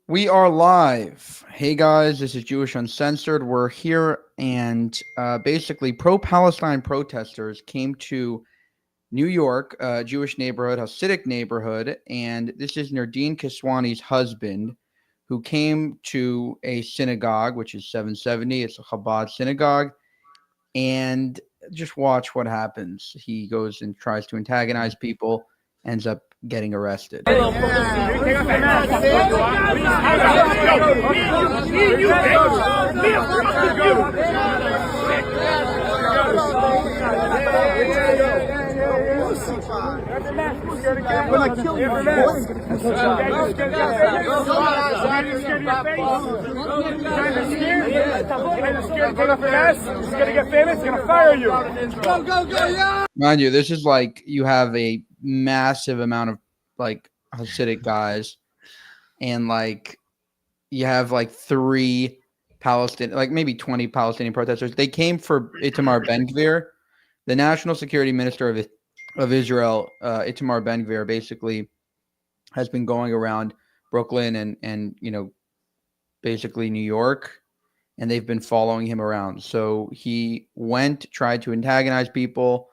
We are live. Hey guys, this is Jewish Uncensored. We're here, and basically, pro-Palestine protesters came to New York, Jewish neighborhood, Hasidic neighborhood, and this is Nardine Kiswani's husband, who came to a synagogue, which is 770. It's a Chabad synagogue, and just watch what happens. He goes and tries to antagonize people, ends up getting arrested. Mind you, this is like you have a massive amount of like Hasidic guys, and like you have like three Palestinian, like maybe 20 Palestinian protesters. They came for Itamar Ben Gvir, the national security minister of Israel. Itamar Ben Gvir basically has been going around Brooklyn and basically New York, and they've been following him around. So he tried to antagonize people,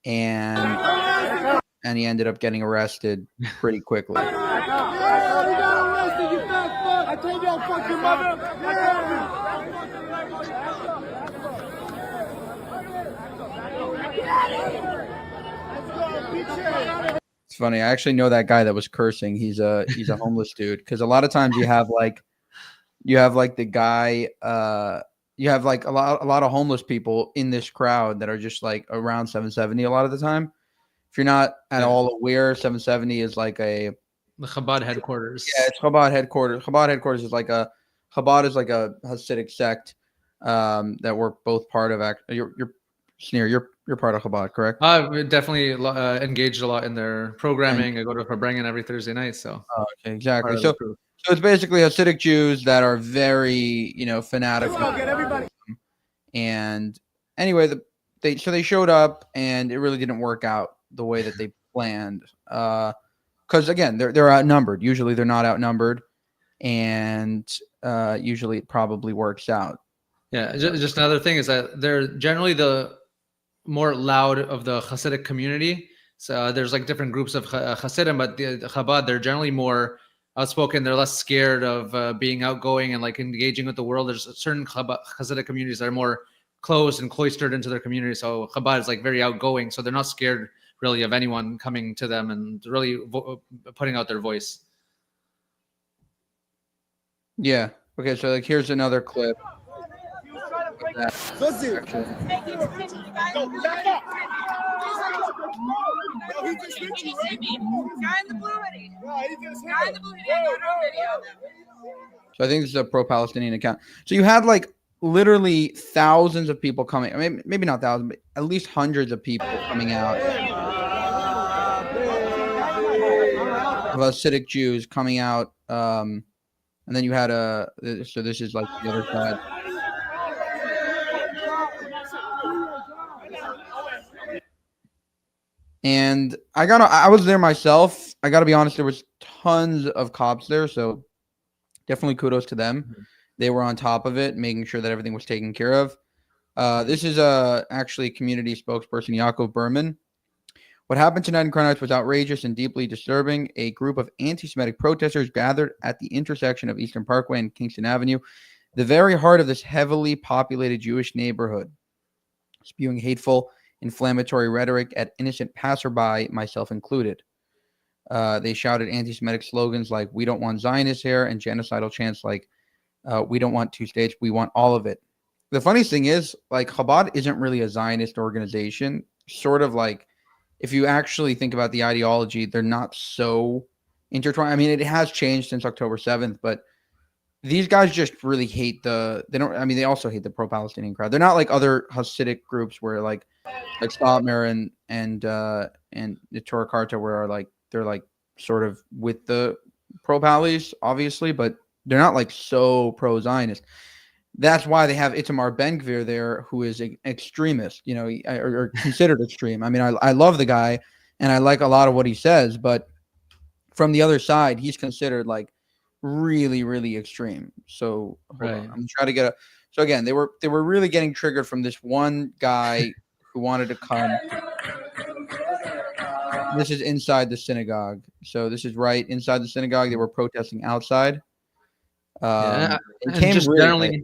and he ended up getting arrested pretty quickly. It's funny. I actually know that guy that was cursing. He's a homeless dude, because a lot of times you have like the guy you have like a lot of homeless people in this crowd that are just like around 770 a lot of the time. If you're not at all aware, 770 is like the Chabad headquarters. Yeah, it's Chabad headquarters. Chabad headquarters is like a Hasidic sect that we're both part of. You're part of Chabad, correct? I've definitely engaged a lot in their programming. I go to Confronting every Thursday night. So okay, exactly. So it's basically Hasidic Jews that are very fanatical. And anyway, they showed up, and it really didn't work out the way that they planned. Because again, they're outnumbered. Usually they're not outnumbered, and usually it probably works out. Yeah, just another thing is that they're generally the more loud of the Hasidic community. So there's like different groups of Hasidim, but the Chabad, they're generally more outspoken. They're less scared of being outgoing and like engaging with the world. There's certain Hasidic communities that are more closed and cloistered into their community. So Chabad is like very outgoing. So they're not scared really of anyone coming to them and really putting out their voice. Yeah. Okay. So like, here's another clip. So I think this is a pro-Palestinian account. So you had like literally thousands of people coming. I mean, maybe not thousands, but at least hundreds of people coming out of Hasidic Jews coming out. And then you had so this is like the other side. And I was there myself. I gotta be honest, there was tons of cops there, so definitely kudos to them. Mm-hmm. They were on top of it, making sure that everything was taken care of. This is actually community spokesperson Yaakov Berman. What happened tonight in Crown Heights was outrageous and deeply disturbing. A group of anti-Semitic protesters gathered at the intersection of Eastern Parkway and Kingston Avenue, the very heart of this heavily populated Jewish neighborhood, spewing hateful, inflammatory rhetoric at innocent passerby, myself included. They shouted anti-Semitic slogans like "We don't want Zionists here," and genocidal chants like "We don't want two states, we want all of it." The funniest thing is, like, Chabad isn't really a Zionist organization. Sort of like, if you actually think about the ideology, they're not so intertwined. I mean, it has changed since October 7th, but these guys just really hate they also hate the pro-Palestinian crowd. They're not like other Hasidic groups where like Stopmer and the Torah Karta, where they're like sort of with the pro-Pallies, obviously, but they're not like so pro-Zionist. That's why they have Itamar Ben Gvir there, who is an extremist, or considered extreme. I mean, I love the guy, and I like a lot of what he says, but from the other side, he's considered like really, really extreme. So hold on, Right. I'm trying to get a. So again, they were really getting triggered from this one guy who wanted to come. This is inside the synagogue. So this is right inside the synagogue. They were protesting outside. Yeah, It and came just really late. generally,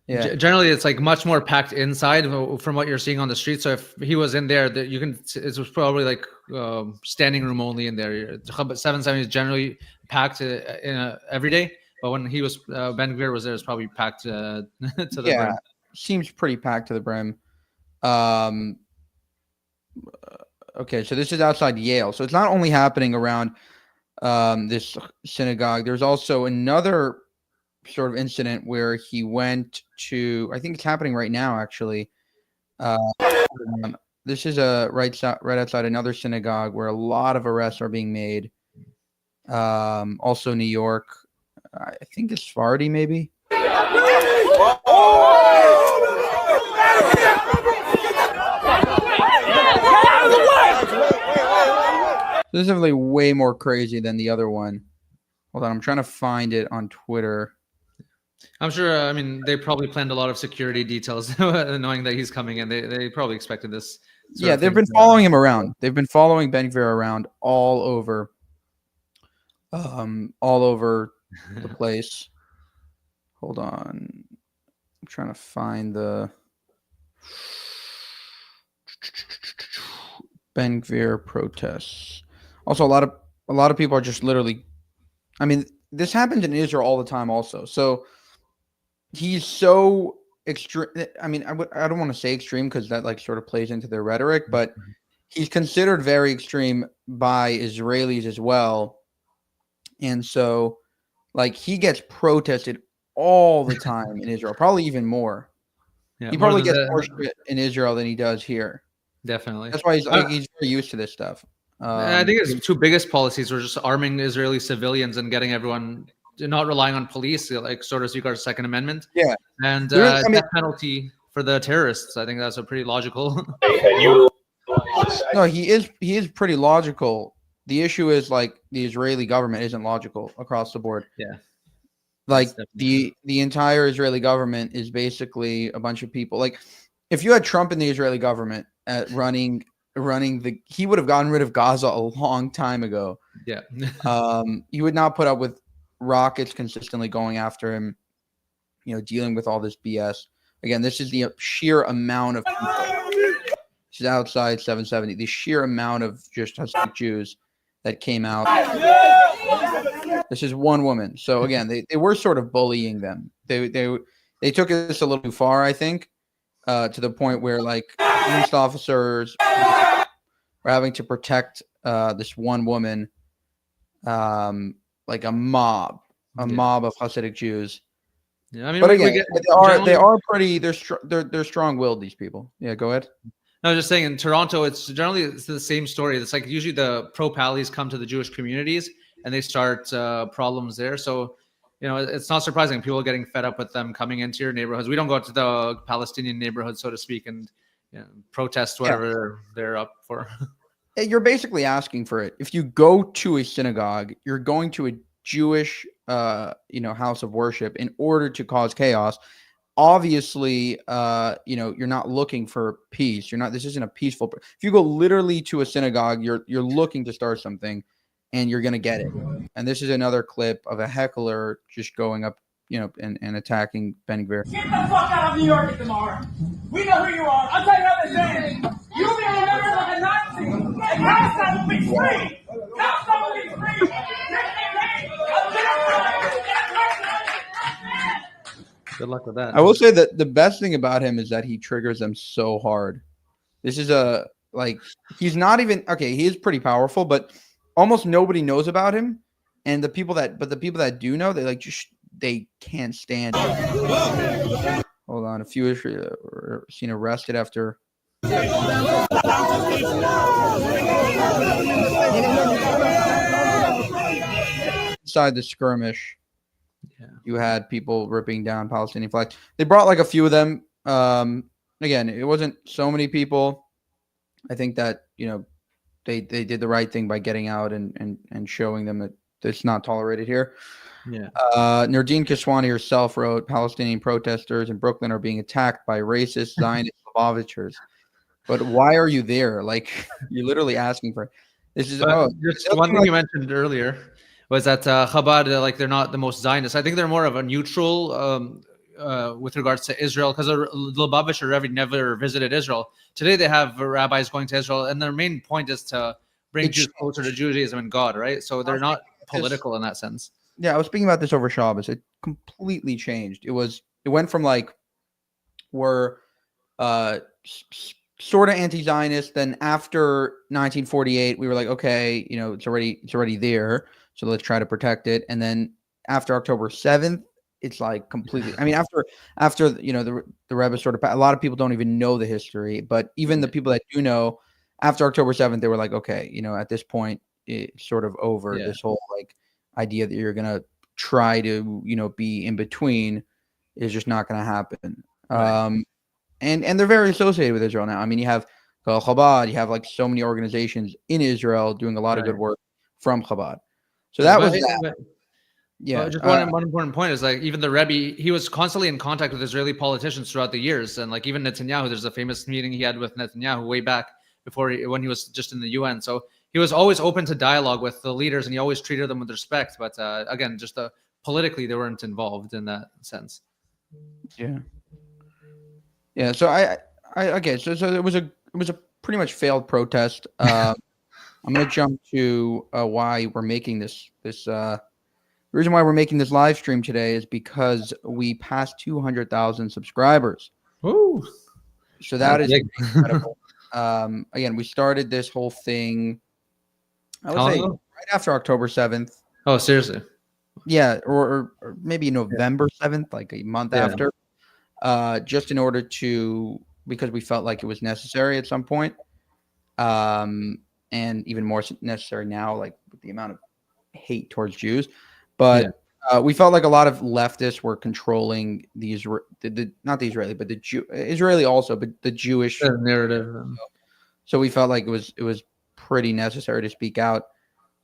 Yeah. generally, it's like much more packed inside from what you're seeing on the street. So if he was in there, that you can, it was probably like standing room only in there. The Chabad 770 is generally packed every day, but when he was Ben Gvir was there, it's probably packed to the Yeah. brim. Seems pretty packed to the brim. Um, okay, so this is outside Yale. So it's not only happening around this synagogue. There's also another sort of incident where he went to. I think it's happening right now, actually. Uh, this is right outside another synagogue where a lot of arrests are being made. Also New York. I think it's Sephardi, maybe. This is definitely way more crazy than the other one. Hold on, I'm trying to find it on Twitter. I'm sure. I mean, they probably planned a lot of security details, knowing that he's coming in. They probably expected this. Yeah, they've been following him around. They've been following Ben Gvir around all over the place. Hold on. I'm trying to find the Ben Gvir protests. Also, a lot of people are just literally. I mean, this happens in Israel all the time. Also, so he's so extreme. I mean, I don't want to say extreme because that like sort of plays into their rhetoric, but he's considered very extreme by Israelis as well, and so like he gets protested all the time in Israel, probably even more. Yeah, He more probably than gets that. more shit in Israel than he does here. Definitely. That's why he's very used to this stuff. I think his two biggest policies were just arming Israeli civilians and getting everyone not relying on police, like sort of regards Second Amendment, Yeah, and I mean, death penalty for the terrorists. I think that's a pretty logical. no, he is pretty logical. The issue is like the Israeli government isn't logical across the board. Yeah, Like the entire Israeli government is basically a bunch of people. Like if you had Trump in the Israeli government running he would have gotten rid of Gaza a long time ago. Yeah. He would not put up with rockets consistently going after him, dealing with all this BS. Again, this is the sheer amount of people. This is outside 770. The sheer amount of just Hasidic Jews that came out. This is one woman. So again, they were sort of bullying them. They took this a little too far, I think, to the point where like police officers were having to protect this one woman, like a mob of Hasidic Jews. Yeah, I mean, but again, they are pretty. They're strong-willed. These people. Yeah, go ahead. I was just saying in Toronto, it's the same story. It's like usually the pro-Pallies come to the Jewish communities and they start problems there. So, it's not surprising people are getting fed up with them coming into your neighborhoods. We don't go to the Palestinian neighborhood, so to speak, and protest whatever they're up for. You're basically asking for it. If you go to a synagogue, you're going to a Jewish, house of worship in order to cause chaos. Obviously, you're not looking for peace. This isn't a peaceful. If you go literally to a synagogue, you're looking to start something, and you're gonna get it. And this is another clip of a heckler just going up, and attacking Ben Gvir. Get the fuck out of New York tomorrow. We know who you are. I'll tell you another thing. You'll be remembered like a Nazi. And Palestine will be free. Palestine will be free. Good luck with that. I will say that the best thing about him is that he triggers them so hard. This is he's not even okay. He is pretty powerful, but almost nobody knows about him. And the people that do know, they can't stand him. Hold on, a few were seen arrested after. Inside the skirmish, you had people ripping down Palestinian flags. They brought like a few of them. Again, it wasn't so many people. I think that they did the right thing by getting out and showing them that That's not tolerated here. Yeah. Nardine Kiswani herself wrote, Palestinian protesters in Brooklyn are being attacked by racist Zionist Lubavitchers. But why are you there? Like, you're literally asking for this. Is But just one thing you mentioned earlier was that Chabad, like they're not the most Zionist. I think they're more of a neutral with regards to Israel, because the Lubavitcher Rebbe never visited Israel. Today they have rabbis going to Israel, and their main point is to bring Jews closer to Judaism and God, right? So they're not political in that sense. Yeah, I was speaking about this over Shabbos. It completely changed. It went from like we're sort of anti-Zionist. Then after 1948, we were like, okay, you know, it's already there, so let's try to protect it. And then after October 7th, it's like completely. I mean, after you know the Rebbe sort of, a lot of people don't even know the history, but even the people that do know, after October 7th, they were like, okay, you know, at this point, it's sort of over. This whole like idea that you're gonna try to, you know, be in between is just not gonna happen. Right. And they're very associated with Israel now. I mean, you have Chabad, you have like so many organizations in Israel doing a lot of good work from Chabad. So that was that. Yeah. Just one important point is like even the Rebbe, he was constantly in contact with Israeli politicians throughout the years, and like even Netanyahu, there's a famous meeting he had with Netanyahu way back before when he was just in the UN. So he was always open to dialogue with the leaders, and he always treated them with respect. But again, just politically, they weren't involved in that sense. Yeah. Yeah. So I okay. So it was a pretty much failed protest. I'm gonna jump to why we're making this. The reason why we're making this live stream today is because we passed 200,000 subscribers. Ooh. So that is incredible. Again, we started this whole thing, I would say, right after October 7th. Oh, seriously? Yeah, or maybe November 7th, like a month after, just in order to, because we felt like it was necessary at some point, and even more necessary now, like with the amount of hate towards Jews. But we felt like a lot of leftists were controlling not the Israeli, but the Israeli also, but the Jewish narrative. So we felt like it was pretty necessary to speak out.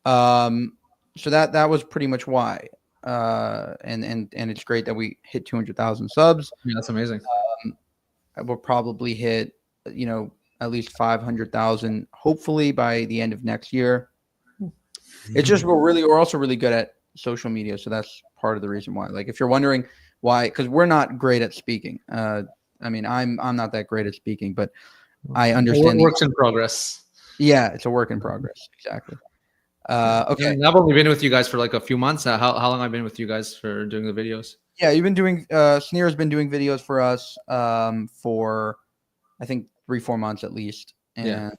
So that was pretty much why. And it's great that we hit 200,000 subs. Yeah, that's amazing. We'll probably hit, you know, at least 500,000, hopefully by the end of next year. It's just we're also really good at social media, so that's part of the reason why. Like if you're wondering why, because we're not great at speaking. I mean, I'm not that great at speaking, but I understand. Works in progress. Yeah, it's a work in progress. Exactly. Okay. And I've only been with you guys for like a few months. How long have I been with you guys for doing the videos? Yeah, you've been doing. Sneer has been doing videos for us for I think 3-4 months at least. And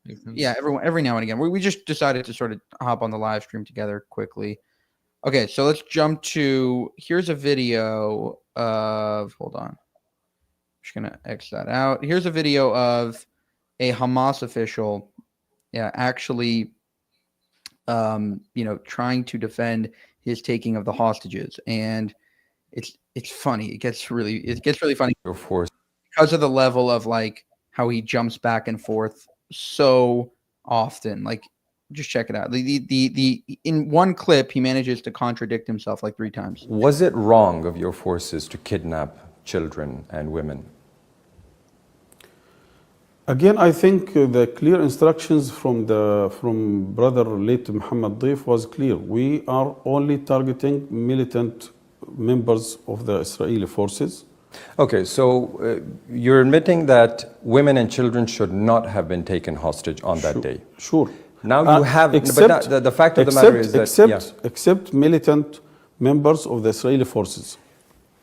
every now and again, we just decided to sort of hop on the live stream together quickly. Okay, so let's jump to, here's a video of, hold on. I'm just going to X that out. Here's a video of a Hamas official, actually, trying to defend his taking of the hostages. And it's funny. It gets really funny. Because of the level of like how he jumps back and forth so often. Like, just check it out. The in one clip, he manages to contradict himself like 3 times. Was it wrong of your forces to kidnap children and women? Again, I think the clear instructions from brother late Muhammad Deif was clear. We are only targeting militant members of the Israeli forces. Okay, so you're admitting that women and children should not have been taken hostage on that day. Sure. Now you have, but the fact of the matter is that except militant members of the Israeli forces.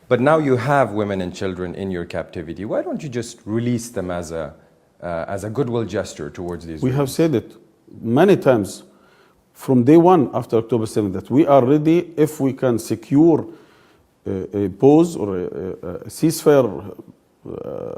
But now you have women and children in your captivity. Why don't you just release them as a goodwill gesture towards these? We have said it many times from day one after October 7th that we are ready if we can secure a pause or a ceasefire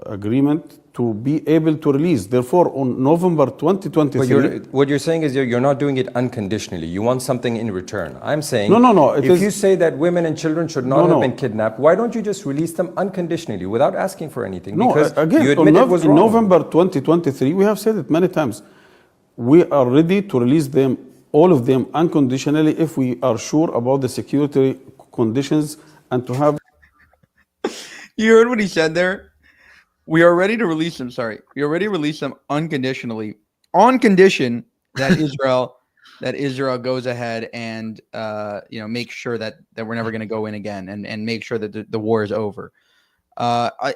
agreement to be able to release. Therefore, on November 2023... But what you're saying is you're not doing it unconditionally. You want something in return. I'm saying, no. If you say that women and children should not have been kidnapped, why don't you just release them unconditionally without asking for anything? No, because again, you admit it was wrong. in November 2023, we have said it many times. We are ready to release them all of them unconditionally if we are sure about the security conditions and to have. You heard what he said there? We are ready to release them. Sorry. We are ready to release them unconditionally on condition that Israel goes ahead and make sure that we're never going to go in again and make sure that the war is over.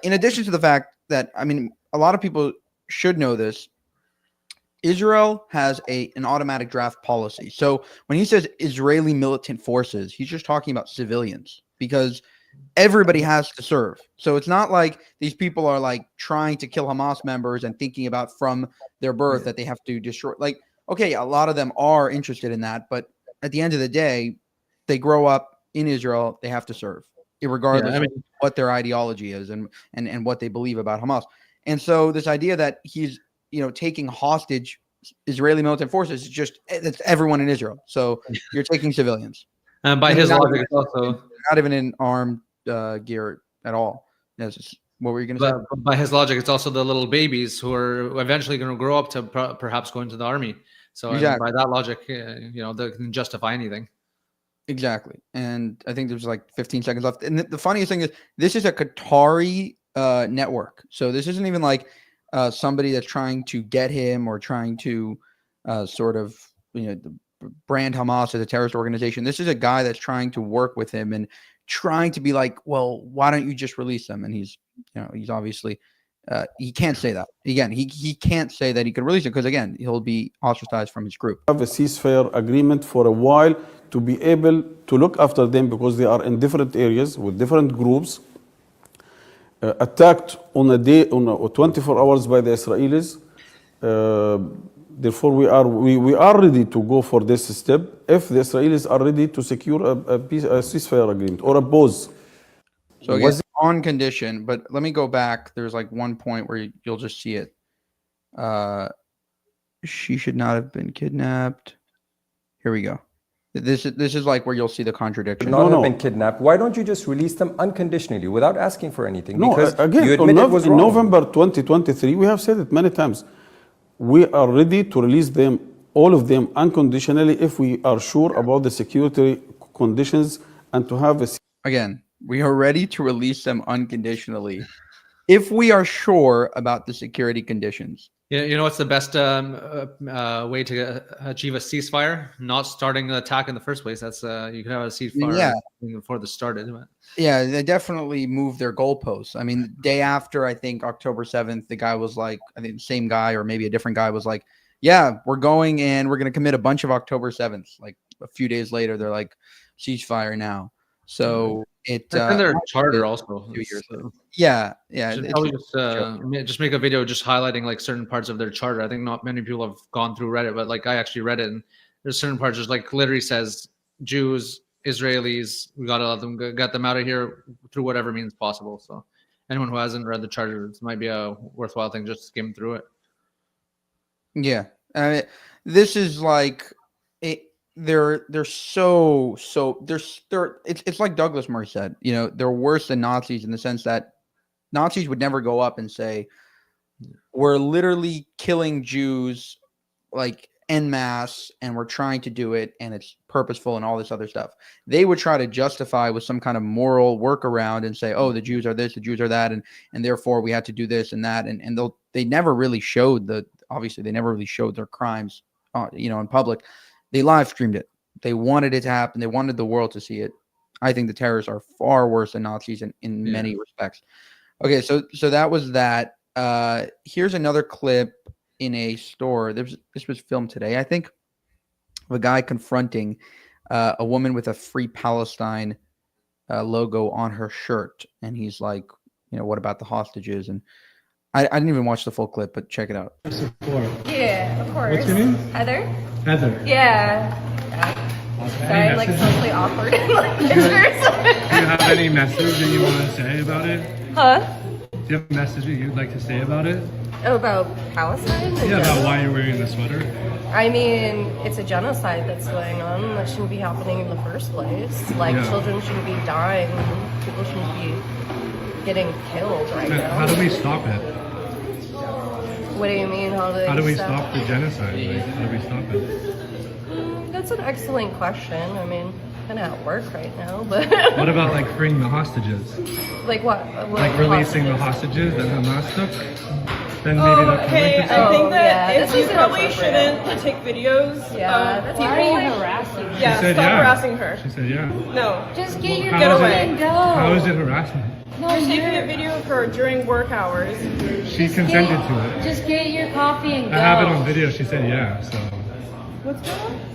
In addition to the fact that, I mean, a lot of people should know this, Israel has an automatic draft policy. So when he says Israeli militant forces, he's just talking about civilians because everybody has to serve. So it's not like these people are like trying to kill Hamas members and thinking about from their birth that they have to destroy. Like, okay, a lot of them are interested in that, but at the end of the day, they grow up in Israel, they have to serve, regardless of what their ideology is and what they believe about Hamas. And so this idea that he's taking hostage Israeli militant forces is just it's everyone in Israel. So you're taking civilians. And by his logic, it's also not even in armed gear at all. What were you going to say? By his logic, it's also the little babies who are eventually going to grow up to perhaps go into the army. So by that logic, they can justify anything. Exactly. And I think there's like 15 seconds left. And the funniest thing is this is a Qatari network. So this isn't even like somebody that's trying to get him or trying to sort of, brand Hamas as a terrorist organization. This is a guy that's trying to work with him and trying to be like, well, why don't you just release them? And he's obviously, he can't say that. Again, he can't say that he could release it because, again, he'll be ostracized from his group. Have a ceasefire agreement for a while to be able to look after them because they are in different areas with different groups, attacked on a day, on 24 hours by the Israelis. Therefore, we are ready to go for this step if the Israelis are ready to secure a ceasefire agreement or a pause. So again, on condition, but let me go back. There's like one point where you'll just see it. She should not have been kidnapped. Here we go. This is like where you'll see the contradiction. Not have been kidnapped. Why don't you just release them unconditionally without asking for anything? No, because again, you admit it was in wrong. November 2023, we have said it many times. We are ready to release them, all of them, unconditionally if we are sure about the security conditions and to have a. Again, we are ready to release them unconditionally if we are sure about the security conditions. You know what's the best way to achieve a ceasefire? Not starting the attack in the first place. That's you can have a ceasefire before this started. Yeah, they definitely moved their goalposts. I mean, the day after, I think October 7th, the guy was like, I think the same guy or maybe a different guy was like, yeah, we're going and we're going to commit a bunch of October 7th. Like a few days later, they're like, ceasefire now. So it's in their charter also. 2 years ago. Yeah. Probably just make a video just highlighting like certain parts of their charter. I think not many people have gone through Reddit, but like I actually read it, and there's certain parts just like literally says Jews, Israelis, we gotta let them get them out of here through whatever means possible. So anyone who hasn't read the charter, it might be a worthwhile thing just to skim through it. Yeah, I mean, this is like it. They're so it's like Douglas Murray said, they're worse than Nazis in the sense that Nazis would never go up and say, we're literally killing Jews like en masse and we're trying to do it and it's purposeful and all this other stuff. They would try to justify with some kind of moral workaround and say, oh, the Jews are this, the Jews are that, and therefore we had to do this and that. And they never really showed they never really showed their crimes, in public. They live streamed it. They wanted it to happen. They wanted the world to see it. I think the terrorists are far worse than Nazis in many respects. Okay, so that was that. Here's another clip in a store. This was filmed today, I think, of a guy confronting a woman with a Free Palestine logo on her shirt. And he's like, what about the hostages? And I didn't even watch the full clip, but check it out. Yeah, of course. What's your name? Heather? Heather. Yeah. Sorry, I'm like socially awkward in like pictures. Do you have any message that you want to say about it? Huh? Do you have a message that you'd like to say about it? Oh, about Palestine? Yeah, about why you're wearing the sweater. I mean, it's a genocide that's going on. That shouldn't be happening in the first place. Like, children shouldn't be dying. People shouldn't be getting killed right now. How do we stop it? What do you mean? How do we stop the genocide? Like, how do we stop it? That's an excellent question. I mean, kind of at work right now, but What about like freeing the hostages? like what? Like releasing the hostages that Hamas took? Then maybe that Okay, could I think Oh, that yeah, if this you is probably inappropriate. shouldn't take videos Yeah, of that's people. why you harassing her. Yeah, said stop yeah. harassing her. She said yeah. No. Just get your How Get is away. and go. How is it harassment? No, You're taking you're- a video of her during work hours. She just consented get- to it. Just get your coffee and go. I have it on video. She said yeah. So What's going on?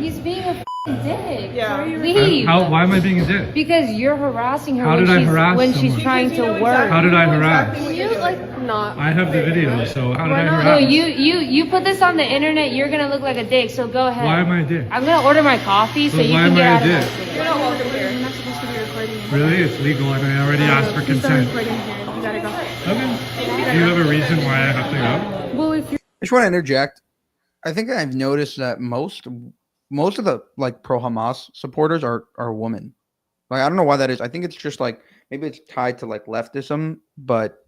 He's being a f***ing dick. Yeah. Leave. why am I being a dick? Because you're harassing her How when did I she's harass when she's someone? trying Because you to know work. How did I harass? Exactly what You you're like doing. not. I have the video. So how did I No, harass? you put this on the internet, you're gonna look like a dick. So go ahead. Why am I a dick? I'm gonna order my coffee so But you why can am get I a out of dick? my city. You're not welcome here. You're not supposed to be recording. Really? It's legal and I already asked for consent. Recording here. You gotta go. Okay. Do you have a reason why I have to go? Well, if you're I just want to interject. I think I've noticed that most of the like pro Hamas supporters are women. Like I don't know why that is. I think it's just like maybe it's tied to like leftism, but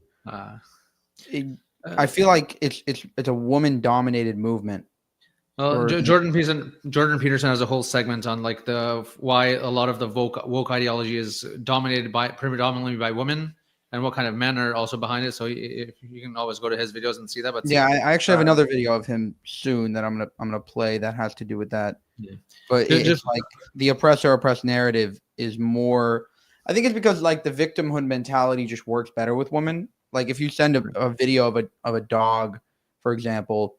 I feel like it's a woman dominated movement. Well, Or- Jordan Peterson has a whole segment on like why a lot of the woke ideology is predominantly by women, and what kind of men are also behind it. So if you can always go to his videos and see that. But Yeah, I actually have another video of him soon that I'm gonna play that has to do with that. Yeah. But Just- it's like the oppressor-oppressed narrative is more. I think it's because like the victimhood mentality just works better with women. Like if you send a video of a dog, for example,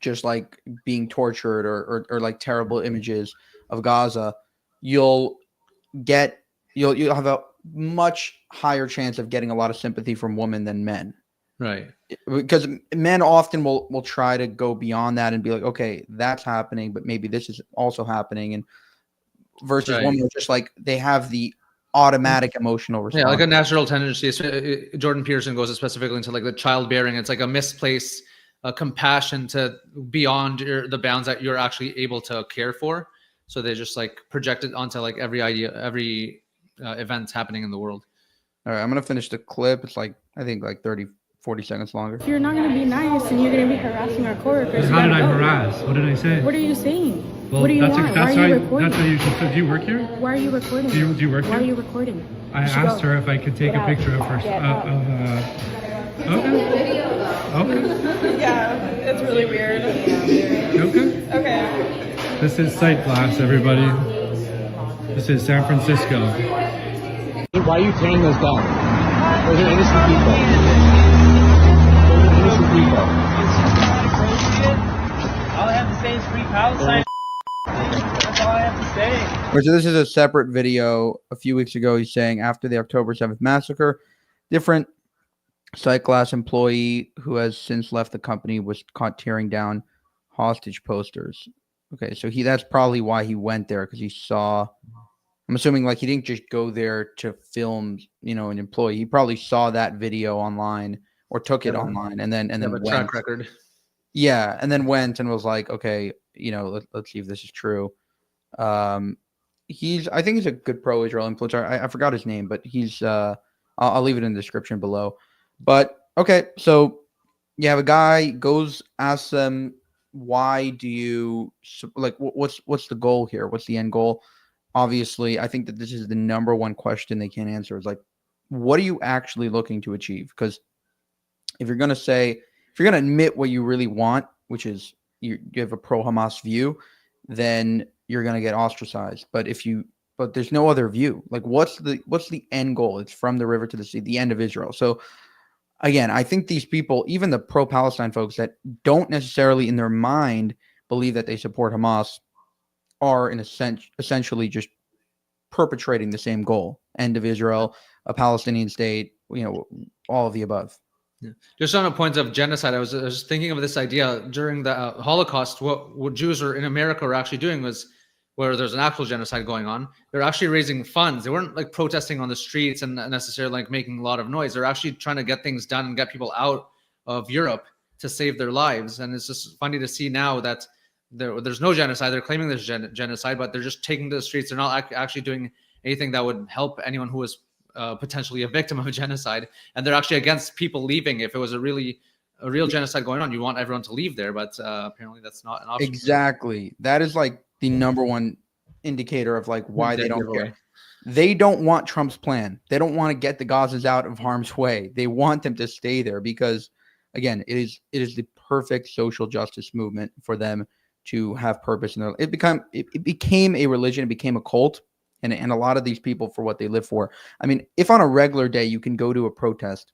just like being tortured or like terrible images of Gaza, you'll have a much higher chance of getting a lot of sympathy from women than men. right. Because men often will try to go beyond that and be like, okay, that's happening, but maybe this is also happening. And versus Right. women are just like they have the automatic emotional response. Yeah, like a natural tendency. Jordan Peterson goes specifically into like the childbearing. It's like a misplaced compassion to beyond the bounds that you're actually able to care for. So they just like project it onto like every event happening in the world. All right, I'm gonna finish the clip. It's like I think like 30-40 seconds longer. if you're not gonna be nice and you're gonna be harassing our coworkers, you How did gotta I go. harass? What did I say? What are you saying? Well, what do you that's want? that's Why are you how recording? that's how you said. Do you work here? Why are you recording? Do you work Why are here? you recording? I You should asked go. her if I could take Get a out. picture of her. Get out. Okay. Okay. Yeah, it's really weird. Okay. Okay. This is Sight Glass, everybody. This is San Francisco. Why are you tearing those down? Those are innocent people. Those are innocent people. All I have to say is free Palestine. That's all I have to say. Which this is a separate video. A few weeks ago, he's saying after the October 7th massacre, different Sight Glass employee who has since left the company was caught tearing down hostage posters. Okay, so that's probably why he went there, because he saw. I'm assuming like he didn't just go there to film, an employee. He probably saw that video online or took it online and then Have a went. track record. Yeah, and then went and was like, okay, let's see if this is true. I think he's a good pro-Israel influencer. I forgot his name, but he's. I'll leave it in the description below. But okay, so you have a guy goes asks them, why do you like? What's the goal here? What's the end goal? Obviously, I think that this is the number one question they can't answer. Is like, what are you actually looking to achieve? Because if you're gonna admit what you really want, which is you have a pro-Hamas view, then you're gonna get ostracized. But there's no other view. Like, what's the end goal? It's from the river to the sea, the end of Israel. So again, I think these people, even the pro-Palestine folks that don't necessarily in their mind believe that they support Hamas, are in a sense essentially just perpetrating the same goal: end of Israel, a Palestinian state, all of the above. Yeah. Just on a point of genocide, I was thinking of this idea during the Holocaust. What Jews in America were actually doing was, where there's an actual genocide going on, they're actually raising funds. They weren't like protesting on the streets and necessarily like making a lot of noise. They're actually trying to get things done and get people out of Europe to save their lives. And it's just funny to see now that there's no genocide. They're claiming there's genocide, but they're just taking to the streets. They're not actually doing anything that would help anyone who was potentially a victim of a genocide. And they're actually against people leaving. If it was a really a real genocide going on, you want everyone to leave there, but apparently that's not an option. Exactly. That is like the number one indicator of like why they Dead don't giveaway. care. They don't want Trump's plan. They don't want to get the Gazans out of harm's way. They want them to stay there because, again, it is the perfect social justice movement for them to have purpose in their. It became a religion. It became a cult, and a lot of these people for what they live for. I mean, if on a regular day you can go to a protest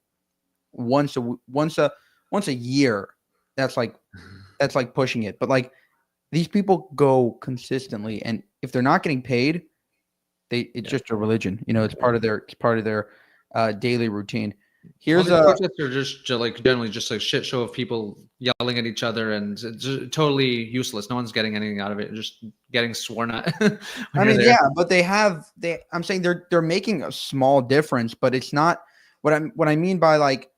once a year, that's like pushing it. But like these people go consistently, and if they're not getting paid, it's just a religion. You know, it's part of their daily routine. Here's All these protests are just like generally just a shit show of people yelling at each other, and it's just totally useless. No one's getting anything out of it. Just getting sworn at. I mean, yeah, but I'm saying they're making a small difference, but it's not what I mean by like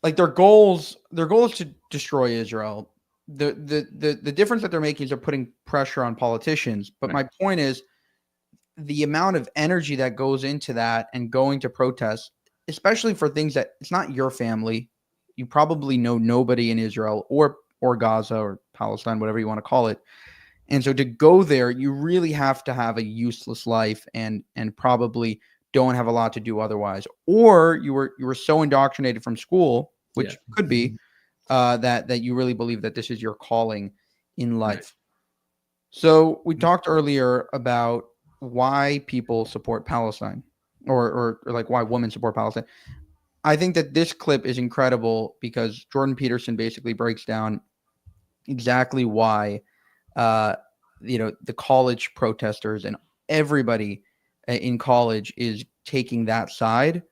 their goals is to destroy Israel. The difference that they're making is they're putting pressure on politicians. But my point is the amount of energy that goes into that and going to protests, especially for things that it's not your family. You probably know nobody in Israel or Gaza or Palestine, whatever you want to call it. And so to go there, you really have to have a useless life and probably don't have a lot to do otherwise. Or you were so indoctrinated from school, which could be that you really believe that this is your calling in life. Right. So we talked earlier about why people support Palestine or like why women support Palestine. I think that this clip is incredible because Jordan Peterson basically breaks down exactly why the college protesters and everybody in college is taking that side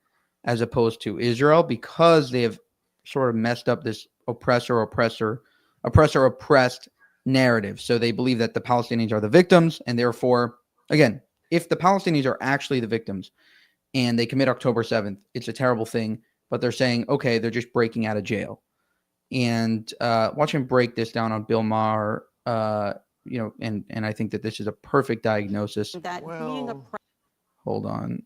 as opposed to Israel because they have sort of messed up this oppressor-oppressed narrative. So they believe that the Palestinians are the victims, and therefore, again, if the Palestinians are actually the victims and they commit October 7th, it's a terrible thing, but they're saying, okay, they're just breaking out of jail. And watch him break this down on Bill Maher, and I think that this is a perfect diagnosis. Hold on.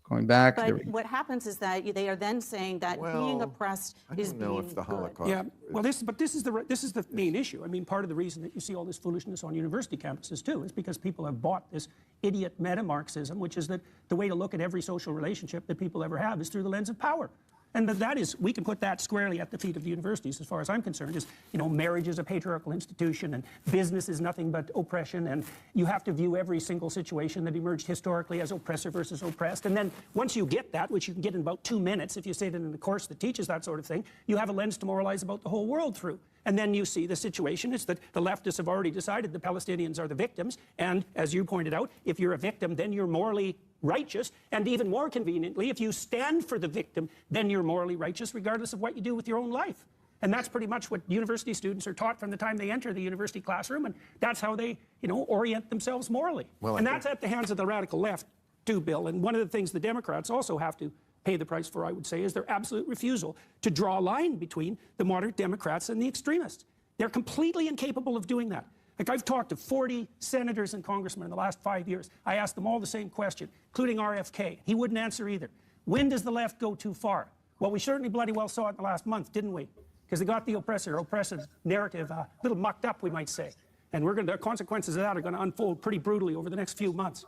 Going back. But what happens is that they are then saying that being oppressed is being if the Holocaust. Yeah, well, this is the main issue. I mean, part of the reason that you see all this foolishness on university campuses too is because people have bought this idiot meta-Marxism, which is that the way to look at every social relationship that people ever have is through the lens of power. And that is, we can put that squarely at the feet of the universities, as far as I'm concerned, is, marriage is a patriarchal institution, and business is nothing but oppression, and you have to view every single situation that emerged historically as oppressor versus oppressed. And then once you get that, which you can get in about 2 minutes if you say that in a course that teaches that sort of thing, you have a lens to moralize about the whole world through. And then you see the situation is that the leftists have already decided the Palestinians are the victims, and as you pointed out, if you're a victim, then you're morally righteous, and even more conveniently, if you stand for the victim, then you're morally righteous regardless of what you do with your own life. And that's pretty much what university students are taught from the time they enter the university classroom, and that's how they, orient themselves morally. Well, and that's at the hands of the radical left too, Bill. And one of the things the Democrats also have to pay the price for, I would say, is their absolute refusal to draw a line between the moderate Democrats and the extremists. They're completely incapable of doing that. Like, I've talked to 40 senators and congressmen in the last 5 years. I asked them all the same question, including RFK. He wouldn't answer either. When does the left go too far? Well, we certainly bloody well saw it in the last month, didn't we? Because they got the oppressive narrative a little mucked up, we might say. And the consequences of that are going to unfold pretty brutally over the next few months.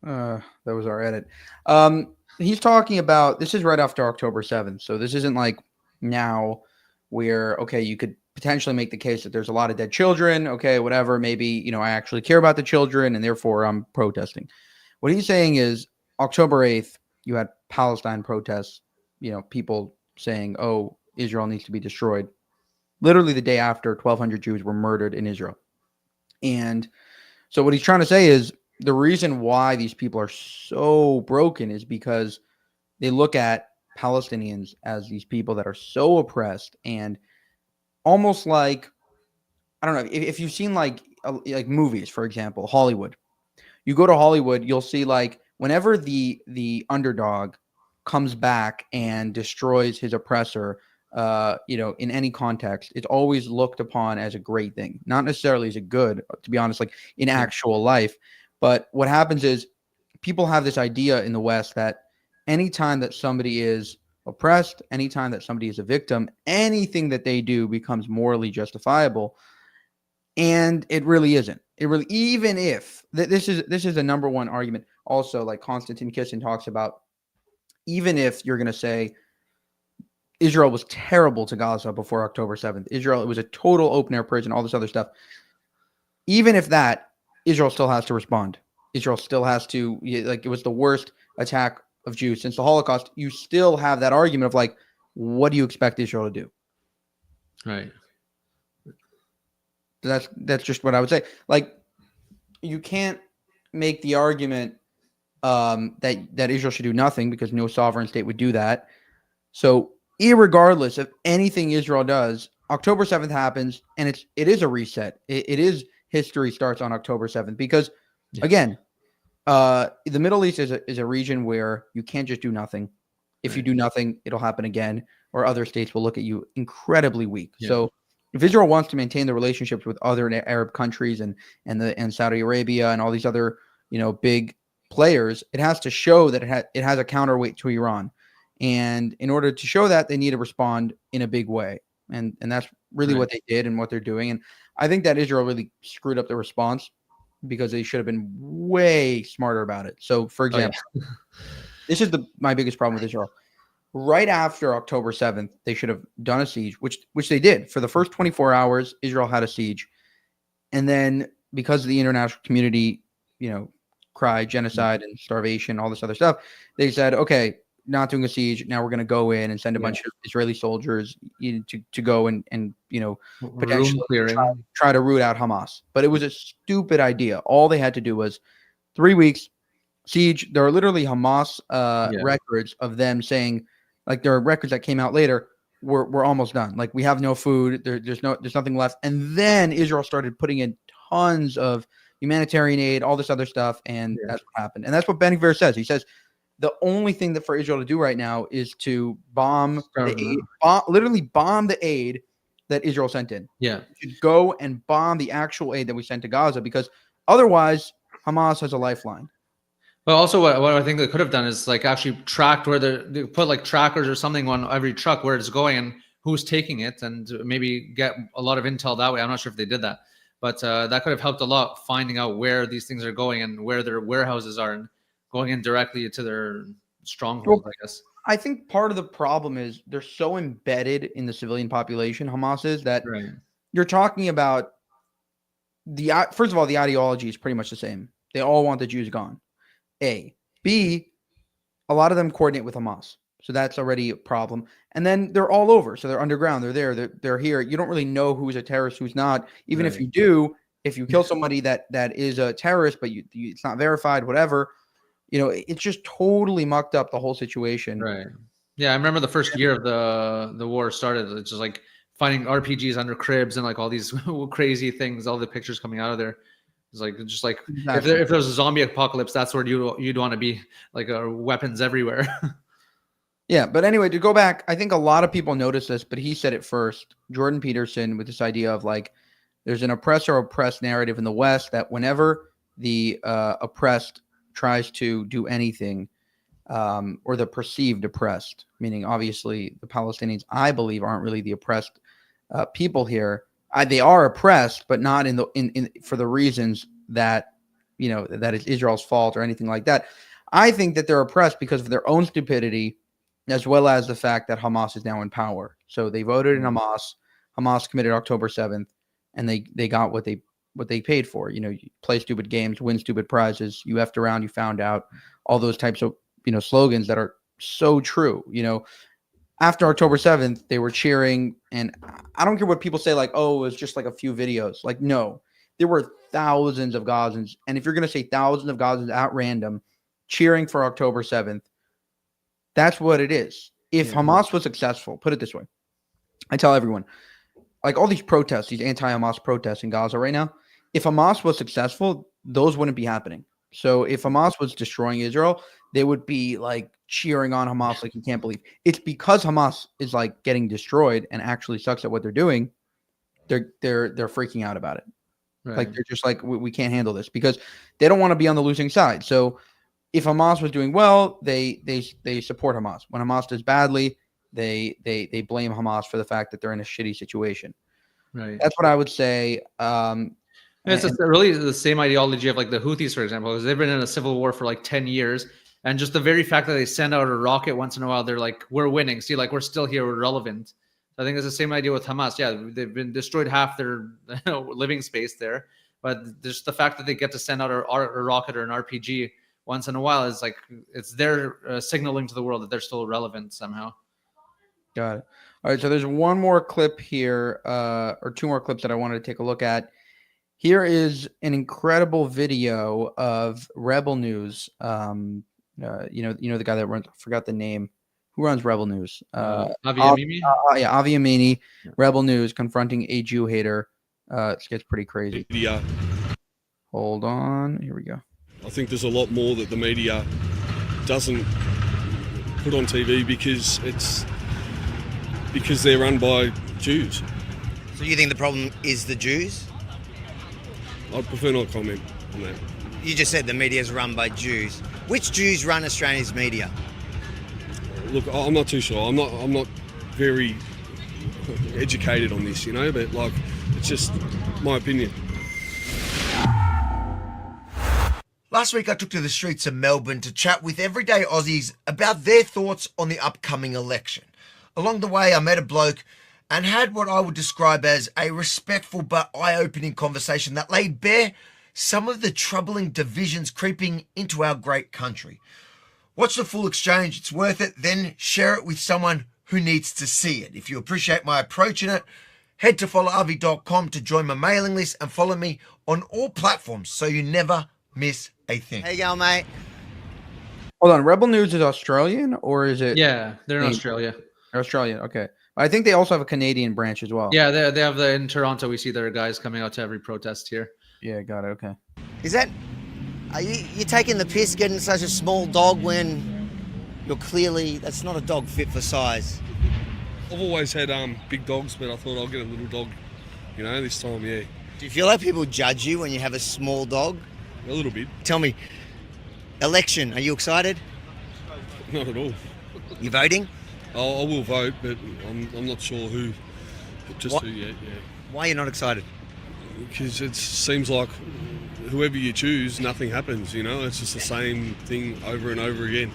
That was our edit. He's talking about, this is right after October 7th. So this isn't like now where, okay, you could potentially make the case that there's a lot of dead children. Okay, whatever. Maybe, I actually care about the children and therefore I'm protesting. What he's saying is October 8th, you had Palestine protests, people saying, oh, Israel needs to be destroyed. Literally the day after 1,200 Jews were murdered in Israel. And so what he's trying to say is the reason why these people are so broken is because they look at Palestinians as these people that are so oppressed and almost like, I don't know, if you've seen like movies, for example, Hollywood, you go to Hollywood, you'll see like whenever the underdog comes back and destroys his oppressor, in any context, it's always looked upon as a great thing, not necessarily as a good, to be honest, like in actual life. But what happens is people have this idea in the West that anytime that somebody is oppressed, anytime that somebody is a victim, anything that they do becomes morally justifiable. And it really isn't. It really, even if this is the number one argument. Also, like Konstantin Kissin talks about, even if you're going to say Israel was terrible to Gaza before October 7th, Israel, it was a total open air prison, all this other stuff. Even if that, Israel still has to respond. Israel still has to, like, it was the worst attack of Jews since the Holocaust. You still have that argument of like, what do you expect Israel to do? Right. That's just what I would say. Like, you can't make the argument that Israel should do nothing, because no sovereign state would do that. So, irregardless of anything Israel does, October 7th happens, and it is a reset. It is, history starts on October 7th, because again, the Middle East is a region where you can't just do nothing. If you do nothing, it'll happen again, or other states will look at you incredibly weak. Yeah. So if Israel wants to maintain the relationships with other Arab countries and Saudi Arabia and all these other, big players, it has to show that it has a counterweight to Iran. And in order to show that, they need to respond in a big way. And that's really what they did and what they're doing. And I think that Israel really screwed up the response, because they should have been way smarter about it. So, for example, this is my biggest problem with Israel. Right after October 7th, they should have done a siege, which they did. For the first 24 hours, Israel had a siege. And then, because the international community, cried genocide and starvation, all this other stuff, they said, okay, not doing a siege. Now we're going to go in and send a bunch of Israeli soldiers to go and potentially try to root out Hamas. But it was a stupid idea. All they had to do was 3 weeks siege. There are literally Hamas records of them saying, like, there are records that came out later, we're almost done. Like, we have no food. There's nothing left. And then Israel started putting in tons of humanitarian aid, all this other stuff, and that's what happened. And that's what Ben Gvir says. He says the only thing that for Israel to do right now is to literally bomb the aid that Israel sent in. Yeah. We should go and bomb the actual aid that we sent to Gaza, because otherwise Hamas has a lifeline. But also, what I think they could have done is like actually tracked where they put like trackers or something on every truck where it's going and who's taking it, and maybe get a lot of intel that way. I'm not sure if they did that, but that could have helped a lot, finding out where these things are going and where their warehouses are, and going in directly to their stronghold, I guess. I think part of the problem is they're so embedded in the civilian population, Hamas is, that you're talking about first of all, the ideology is pretty much the same. They all want the Jews gone. A. B, a lot of them coordinate with Hamas. So that's already a problem. And then they're all over. So they're underground. They're there. They're here. You don't really know who's a terrorist, who's not. Even if you do, if you kill somebody that is a terrorist, but it's not verified, whatever, it's just totally mucked up the whole situation. Right. Yeah, I remember the first year of the war started. It's just like finding RPGs under cribs and like all these crazy things, all the pictures coming out of there. It's like, just like Exactly. if there's a zombie apocalypse, that's where you'd want to be, like weapons everywhere. Yeah, but anyway, to go back, I think a lot of people noticed this, but he said it first. Jordan Peterson, with this idea of like, there's an oppressor-oppressed narrative in the West, that whenever the oppressed tries to do anything, or the perceived oppressed, meaning obviously the Palestinians, I believe, aren't really the oppressed people here. They are oppressed, but not for the reasons that that is Israel's fault or anything like that. I think that they're oppressed because of their own stupidity, as well as the fact that Hamas is now in power. So they voted in Hamas. Hamas committed October 7th, and they got what they paid for. You play stupid games, win stupid prizes. You effed around, you found out. All those types of slogans that are so true. After October 7th, they were cheering, and I don't care what people say, like, oh, it was just like a few videos. Like, no, there were thousands of Gazans, and if you're going to say thousands of Gazans at random cheering for October 7th, that's what it is. If Hamas was successful, put it this way, I tell everyone, like all these protests, these anti-Hamas protests in Gaza right now, if Hamas was successful, those wouldn't be happening. So if Hamas was destroying Israel, they would be like cheering on Hamas like you can't believe. It's because Hamas is like getting destroyed and actually sucks at what they're doing. They're freaking out about it. Right. Like they're just like, we can't handle this, because they don't want to be on the losing side. So if Hamas was doing well, they support Hamas. When Hamas does badly, they blame Hamas for the fact that they're in a shitty situation. Right. That's what I would say. It's just really the same ideology of like the Houthis, for example, because they've been in a civil war for like 10 years. And just the very fact that they send out a rocket once in a while, they're like, we're winning. See, like, we're still here. We're relevant. I think it's the same idea with Hamas. Yeah, they've been destroyed half their living space there. But just the fact that they get to send out a rocket or an RPG once in a while is like, it's their signaling to the world that they're still relevant somehow. Got it. All right, so there's one more clip here, or two more clips that I wanted to take a look at. Here is an incredible video of Rebel News. You know the guy that runs. I forgot the name. Who runs Rebel News? Avi Amini? Yeah, Avi Amini. Rebel News confronting a Jew hater. It gets pretty crazy. Media. Hold on. Here we go. I think there's a lot more that the media doesn't put on TV because they're run by Jews. So you think the problem is the Jews? I'd prefer not comment on that. You just said the media is run by Jews. Which Jews run Australia's media? Look, I'm not too sure. I'm not very educated on this, but like, it's just my opinion. Last week I took to the streets of Melbourne to chat with everyday Aussies about their thoughts on the upcoming election. Along the way I met a bloke and had what I would describe as a respectful but eye-opening conversation that laid bare some of the troubling divisions creeping into our great country. Watch the full exchange, it's worth it, then share it with someone who needs to see it. If you appreciate my approach in it, head to followavi.com to join my mailing list and follow me on all platforms so you never miss a thing. How you going, mate? Hold on, Rebel News is Australian or is it? Yeah, they're in Australia. They're Australian, okay. I think they also have a Canadian branch as well. Yeah, they have in Toronto. We see their guys coming out to every protest here. Yeah, got it. Okay. Are you taking the piss getting such a small dog when you're clearly, that's not a dog fit for size? I've always had big dogs, but I thought I'll get a little dog, this time, yeah. Do you feel like people judge you when you have a small dog? A little bit. Tell me, election, are you excited? Not at all. You voting? I will vote, but I'm not sure who, who yet, yeah. Why are you not excited? Because it seems like whoever you choose, nothing happens, It's just the same thing over and over again,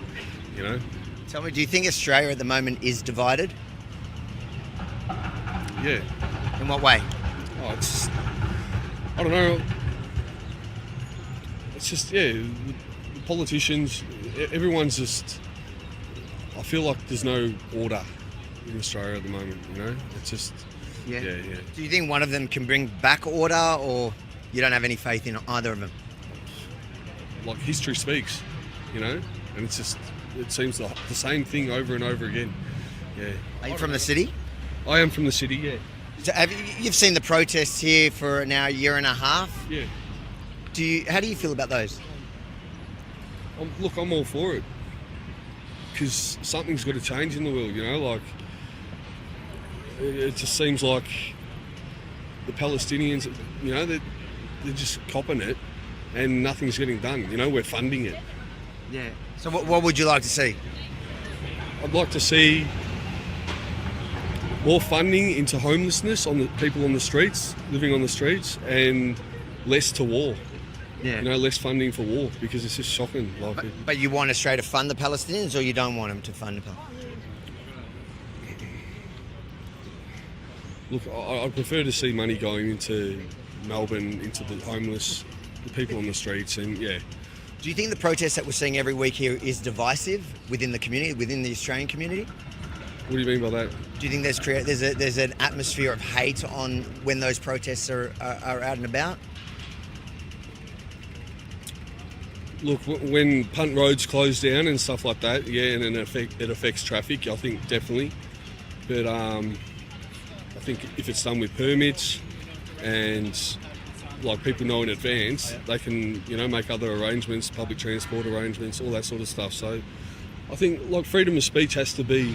Tell me, do you think Australia at the moment is divided? Yeah. In what way? Oh, it's, I don't know. It's just, the politicians, everyone's just, I feel like there's no order in Australia at the moment, It's just, yeah. Do you think one of them can bring back order, or you don't have any faith in either of them? Like, history speaks, and it's just, it seems the same thing over and over again. Yeah. Are you from the city? I am from the city, yeah. So you've seen the protests here for now a year and a half? Yeah. How do you feel about those? Look, I'm all for it. Because something's got to change in the world, like, it just seems like the Palestinians, they're just copping it and nothing's getting done, we're funding it. Yeah. So what would you like to see? I'd like to see more funding into homelessness on the people on the streets, living on the streets, and less to war. Yeah. Less funding for war, because it's just shocking. But you want Australia to fund the Palestinians, or you don't want them to fund the Palestinians? Look, I'd prefer to see money going into Melbourne, into the homeless, the people on the streets, and yeah. Do you think the protests that we're seeing every week here is divisive within the community, within the Australian community? What do you mean by that? Do you think there's an atmosphere of hate on when those protests are out and about? Look, when punt roads close down and stuff like that, yeah, and it affects traffic, I think definitely. But I think if it's done with permits and like people know in advance, they can make other arrangements, public transport arrangements, all that sort of stuff. So I think like freedom of speech has to be,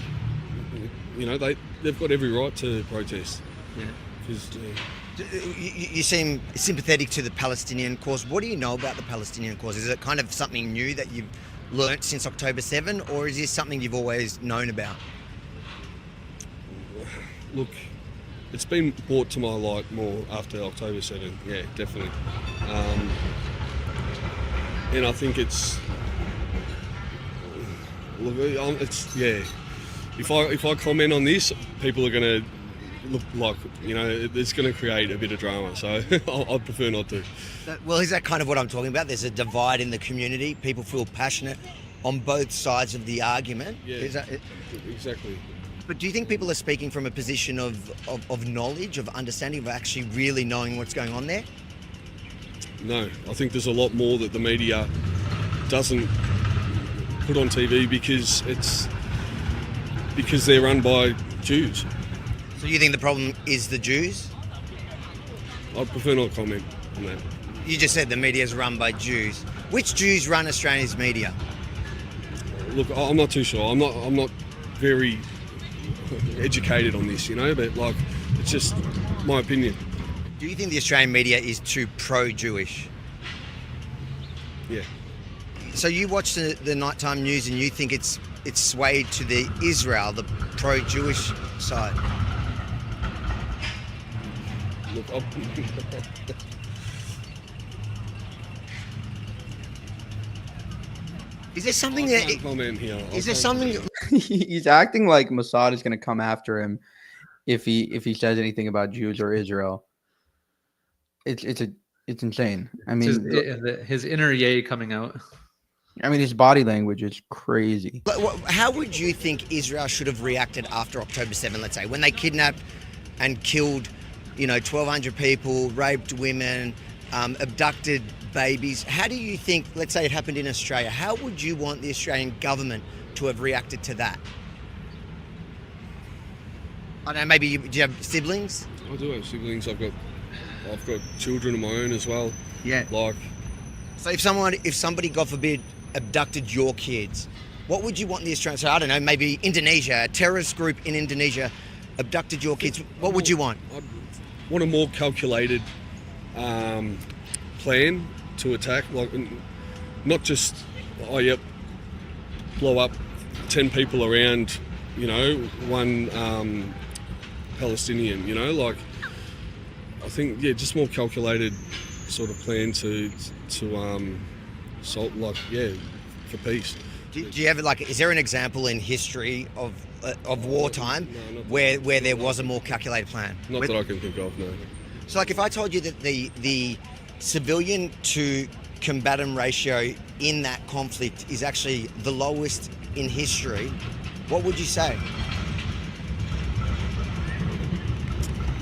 they've got every right to protest. Yeah. You seem sympathetic to the Palestinian cause. What do you know about the Palestinian cause? Is it kind of something new that you've learnt since October 7, or is this something you've always known about? Look, it's been brought to my light more after October 7. Yeah, definitely. And I think it's yeah. If I comment on this, people are going to look like, it's going to create a bit of drama. So I'd prefer not to. Well, is that kind of what I'm talking about? There's a divide in the community. People feel passionate on both sides of the argument. Yeah, Is that it? Exactly. But do you think people are speaking from a position of knowledge, of understanding, of actually really knowing what's going on there? No, I think there's a lot more that the media doesn't put on TV because they're run by Jews. So you think the problem is the Jews? I'd prefer not to comment on that. You just said the media is run by Jews. Which Jews run Australia's media? Look, I'm not too sure. I'm not very educated on this, but it's just my opinion. Do you think the Australian media is too pro-Jewish? Yeah. So you watch the nighttime news and you think it's swayed to the Israel, the pro-Jewish side? Look, is there something I can't comment here. Is there something? He's acting like Mossad is going to come after him if he says anything about Jews or Israel. It's insane. I mean, his inner yay coming out. I mean, his body language is crazy. How would you think Israel should have reacted after October 7, let's say, when they kidnapped and killed, 1,200 people, raped women, abducted babies? How do you think, let's say it happened in Australia, how would you want the Australian government to have reacted to that? I don't know, maybe do you have siblings? I do have siblings. I've got children of my own as well. Yeah. So if somebody, God forbid, abducted your kids, what would you want the Australian? So I don't know, maybe Indonesia, a terrorist group in Indonesia abducted your kids. What would you want? I'd want a more calculated plan to attack, not just blow up 10 people around, one Palestinian. I think just more calculated sort of plan to solve, for peace. Do you ever is there an example in history of wartime where there was a more calculated plan? Not that I can think of, no. So if I told you that the civilian to combatant ratio in that conflict is actually the lowest in history, what would you say?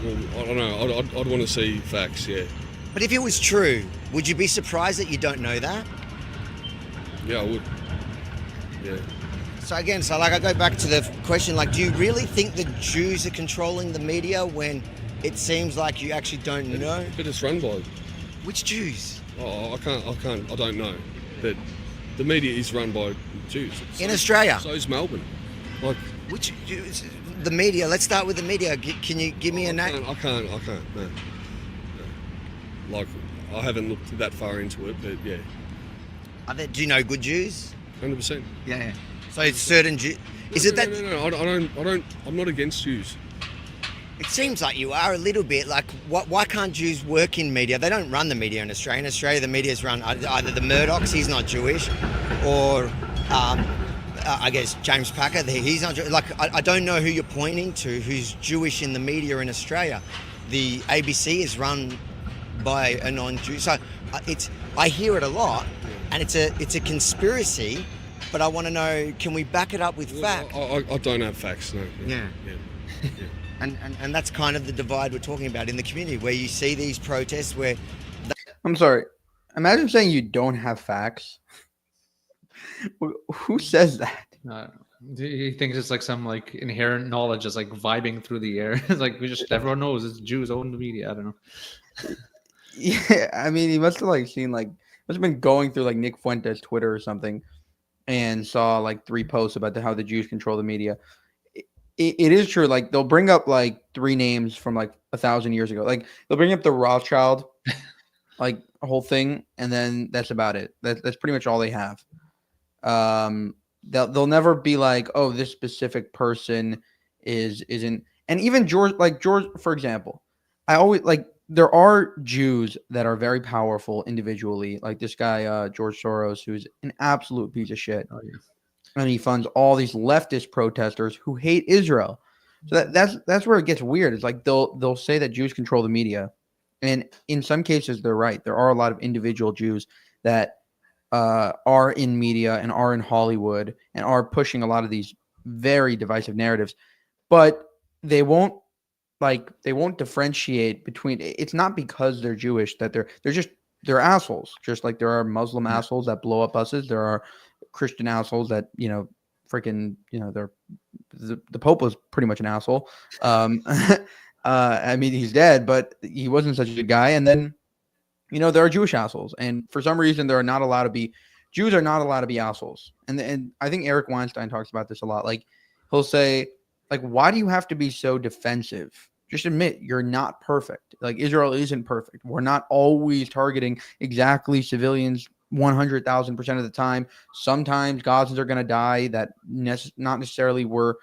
Well, I don't know. I'd want to see facts, yeah. But if it was true, would you be surprised that you don't know that? Yeah, I would. Yeah. So again, I go back to the question, do you really think the Jews are controlling the media when it seems like you actually don't know? But it's run by... Which Jews? Oh, I don't know. But the media is run by Jews. In Australia? So is Melbourne. Which Jews? The media, let's start with the media. Can you give me a name? I can't, no. I haven't looked that far into it, but yeah. Do you know good Jews? 100%. Yeah. So it's certain Jews. No, I'm not against Jews. It seems like you are a little bit. Why can't Jews work in media? They don't run the media in Australia. In Australia, the media's run either the Murdochs, he's not Jewish, or I guess James Packer, he's not Jewish. I don't know who you're pointing to who's Jewish in the media in Australia. The ABC is run by a non-Jew. So I hear it a lot, and it's a conspiracy. But I want to know, can we back it up with facts? I don't have facts, no. Yeah. And that's kind of the divide we're talking about in the community, where you see these protests where... I'm sorry. Imagine saying you don't have facts. Who says that? He thinks it's some inherent knowledge is vibing through the air. It's everyone knows it's Jews own the media. I don't know. Yeah, I mean, he must have seen must have been going through Nick Fuentes' Twitter or something, and saw 3 posts about how the Jews control the media. it is true. Like they'll bring up like 3 names from like 1,000 years ago. Like they'll bring up the Rothschild, like a whole thing, and then that's about it. That's pretty much all they have. They'll never be like, oh, this specific person isn't. And even George, for example, I always like there are Jews that are very powerful individually, like this guy George Soros, who's an absolute piece of shit. Oh, yeah. And he funds all these leftist protesters who hate Israel. So that's where it gets weird. It's like they'll say that Jews control the media, and in some cases they're right. There are a lot of individual Jews that are in media and are in Hollywood and are pushing a lot of these very divisive narratives, but they won't differentiate between. It's not because they're Jewish that they're assholes. Just like there are Muslim assholes that blow up buses, there are Christian assholes that they're the Pope was pretty much an asshole. I mean, he's dead, but he wasn't such a good guy. And then there are Jewish assholes, and for some reason Jews are not allowed to be assholes. And I think Eric Weinstein talks about this a lot. Like he'll say, like, why do you have to be so defensive? Just admit you're not perfect. Like Israel isn't perfect. We're not always targeting exactly civilians 100,000% of the time. Sometimes Gazans are going to die that not necessarily were,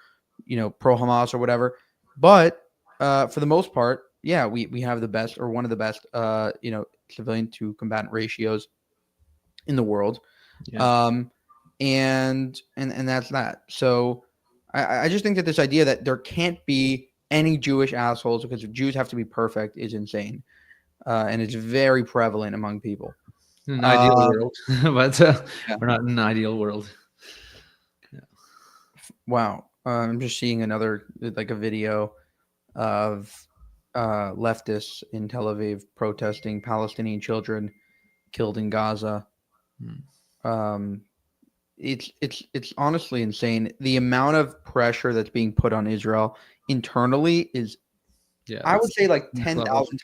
pro Hamas or whatever. But for the most part, yeah, we have the best or one of the best, civilian to combatant ratios in the world. Yeah. And that's that. So I just think that this idea that there can't be any Jewish assholes because Jews have to be perfect is insane. And it's very prevalent among people. In an ideal world, but we're not in an ideal world. Yeah. Wow. I'm just seeing another, like a video of leftists in Tel Aviv protesting Palestinian children killed in Gaza. It's honestly insane. The amount of pressure that's being put on Israel internally is, I would say, like 10,000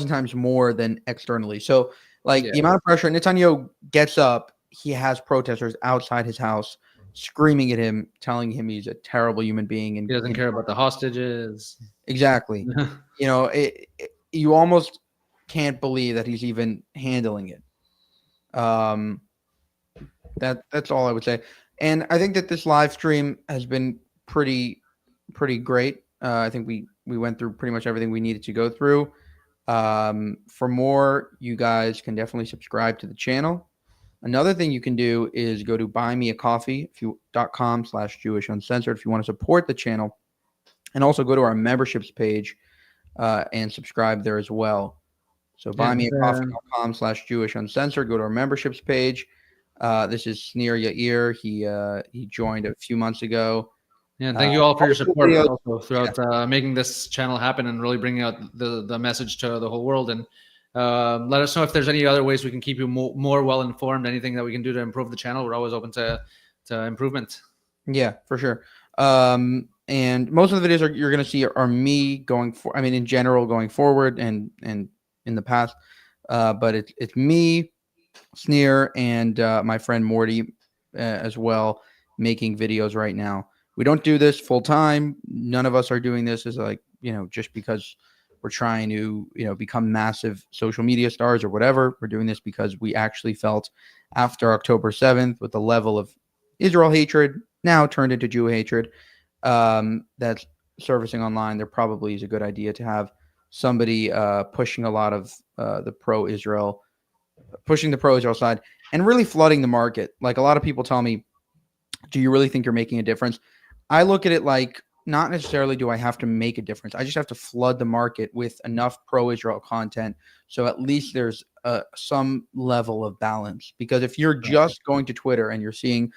times more than externally. So, like the amount of pressure, Netanyahu gets up, he has protesters outside his house screaming at him, telling him he's a terrible human being, and he doesn't care about the hostages. Exactly. You almost can't believe that he's even handling it. That's all I would say. And I think that this live stream has been pretty great. I think we went through pretty much everything we needed to go through. For more, you guys can definitely subscribe to the channel. Another thing you can do is go to buymeacoffee.com/Jewish Uncensored if you want to support the channel, and also go to our memberships page and subscribe there as well. So buymeacoffee.com/Jewish Uncensored. Go to our memberships page. This is Snir Yair. He joined a few months ago. Yeah, thank you all for your support also throughout making this channel happen and really bringing out the message to the whole world. And let us know if there's any other ways we can keep you more well informed. Anything that we can do to improve the channel, we're always open to improvement. Yeah, for sure. And most of the videos you're going to see are me in general going forward and in the past. But it's me, Snir, and my friend Morty as well making videos right now. We don't do this full time. None of us are doing this as just because we're trying to, become massive social media stars or whatever. We're doing this because we actually felt after October 7th, with the level of Israel hatred now turned into Jew hatred that's surfacing online, there probably is a good idea to have somebody pushing a lot of the pro-Israel side and really flooding the market. Like a lot of people tell me, do you really think you're making a difference? I look at it like, not necessarily do I have to make a difference. I just have to flood the market with enough pro-Israel content, so at least there's some level of balance. Because if you're just going to Twitter and you're seeing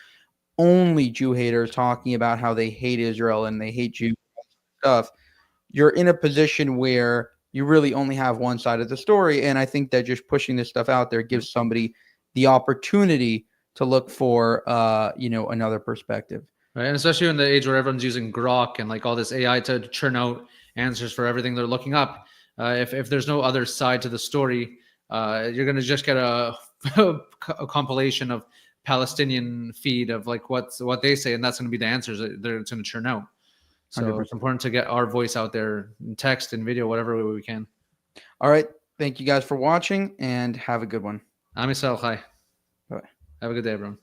only Jew haters talking about how they hate Israel and they hate Jews stuff, you're in a position where you really only have one side of the story. And I think that just pushing this stuff out there gives somebody the opportunity to look for another perspective. Right, and especially in the age where everyone's using Grok and like all this AI to churn out answers for everything they're looking up. If there's no other side to the story, you're going to just get a compilation of Palestinian feed of like what they say, and that's going to be the answers that it's going to churn out. So 100%. it's important to get our voice out there in text and video, whatever way we can. All right. Thank you guys for watching, and have a good one. Am Yisrael Chai. Bye. Have a good day, everyone.